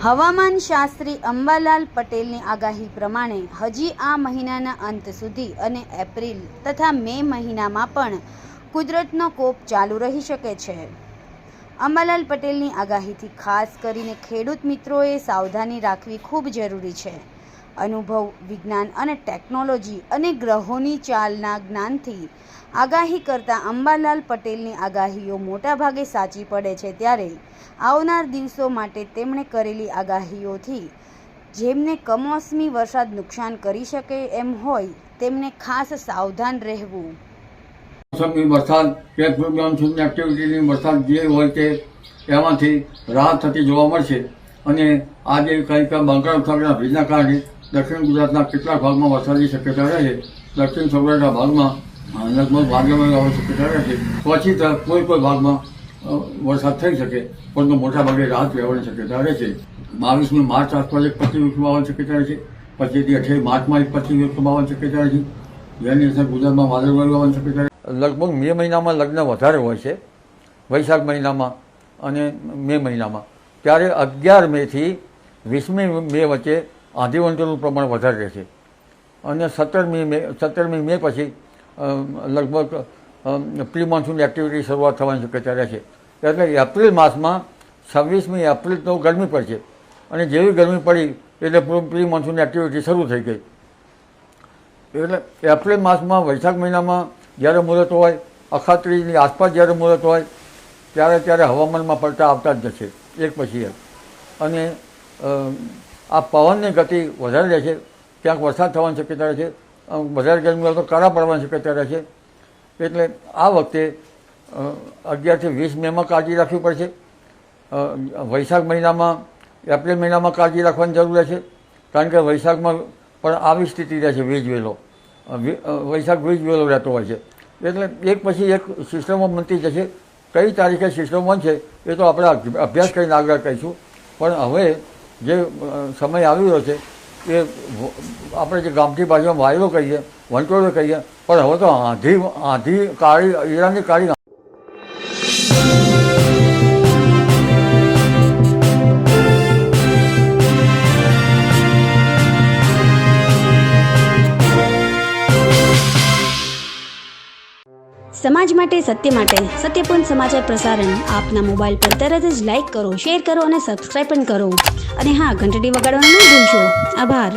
હવામાન શાસ્ત્રી અંબાલાલ પટેલની આગાહી પ્રમાણે હજી આ મહિનાના અંત સુધી અને એપ્રિલ તથા મે મહિનામાં પણ કુદરતનો કોપ ચાલુ રહી શકે છે। અંબાલાલ પટેલની આગાહીથી ખાસ કરીને ખેડૂત મિત્રોએ સાવધાની રાખવી ખૂબ જરૂરી છે। અનુભવ, વિજ્ઞાન અને ટેકનોલોજી અને ગ્રહોની ચાલના જ્ઞાનથી આગાહી કરતા અંબાલાલ પટેલની આગાહીઓ મોટાભાગે સાચી પડે છે। ત્યારે આવનાર દિવસો માટે તેમણે કરેલી આગાહીઓથી જેમને કમોસમી વરસાદ નુકસાન કરી શકે એમ હોય તેમને ખાસ સાવધાન રહેવું। કમોસમી વરસાદ કે મોન્સૂનની એક્ટિવિટીની વરસાદ જે હોય તે એમાંથી રાહત થતી જોવા મળશે અને આજે કંઈક બંગાળ ઉપસાગરના ભેજના કારણે દક્ષિણ ગુજરાતના કેટલાક ભાગમાં વરસાદની શક્યતા રહે છે। દક્ષિણ સૌરાષ્ટ્રના ભાગમાં લગભગ ભાગ્યમાં આવવાની શક્યતા રહે છે। પછી કોઈ ભાગમાં વરસાદ થઈ શકે પરંતુ મોટા ભાગે રાહત રહેવાની શક્યતા રહે છે। 22મી માર્ચ આસપાસ એક પશ્ચિમ આવવાની શક્યતા રહે છે। પછીથી 28 માર્ચમાં એક પશ્ચિમ આવવાની શક્યતા રહે છે, જેની અસર ગુજરાતમાં વાદળવાયુ આવવાની શક્યતા રહે છે। લગભગ મે મહિનામાં લગ્ન વધારે હોય છે, વૈશાખ મહિનામાં અને મે મહિનામાં। ત્યારે 11 મેથી 20મી મે વચ્ચે આંધીવંટોનું પ્રમાણ વધારે રહે છે અને 17મી મે પછી લગભગ પ્રી મોન્સૂન એક્ટિવિટી શરૂઆત થવાની શક્યતા રહે છે। એટલે એપ્રિલ માસમાં 26મી એપ્રિલ તો ગરમી પડશે અને જેવી ગરમી પડી એટલે પ્રી મોન્સૂન એક્ટિવિટી શરૂ થઈ ગઈ। એટલે એપ્રિલ માસમાં વૈશાખ મહિનામાં જ્યારે મુહૂર્ત હોય, અખાત્રીજની આસપાસ જ્યારે મુહૂર્ત હોય ત્યારે હવામાનમાં પલટા આવતા જ જશે એક પછી એક। અને આ પવનની ગતિ વધારે રહેશે, ક્યાંક વરસાદ થવાની શક્યતા રહે છે, વધારે ગરમી હોય તો કરા પડવાની શક્યતા રહે છે। એટલે આ વખતે 11 થી 20 મેમાં કાળજી રાખવી પડશે। વૈશાખ મહિનામાં, એપ્રિલ મહિનામાં કાળજી રાખવાની જરૂર રહે છે, કારણ કે વૈશાખમાં પણ આવી સ્થિતિ રહે છે, વીજવેલો, વૈશાખ વીજવેલો રહેતો હોય છે। એટલે એક પછી એક સિસ્ટમો બનતી જશે। કઈ તારીખે સિસ્ટમ બનશે એ તો આપણે અભ્યાસ કરીને આગળ કહીશું, પણ હવે જે સમય આવી રહ્યો છે એ આપણે જે ગામઠી ભાષામાં વાયરો કહીએ, વંટોળો કહીએ, પણ હવે તો આંધી કાળી, ઈરાનની કાળી સમાજ માટે, સત્ય માટે, સત્યપૂર્ણ સમાચાર પ્રસારણ આપના મોબાઈલ પર તરત જ લાઈક કરો, શેર કરો અને સબસ્ક્રાઈબ પણ કરો। અને હા, ઘંટડી વગાડવાનું ન ભૂલશો। આભાર।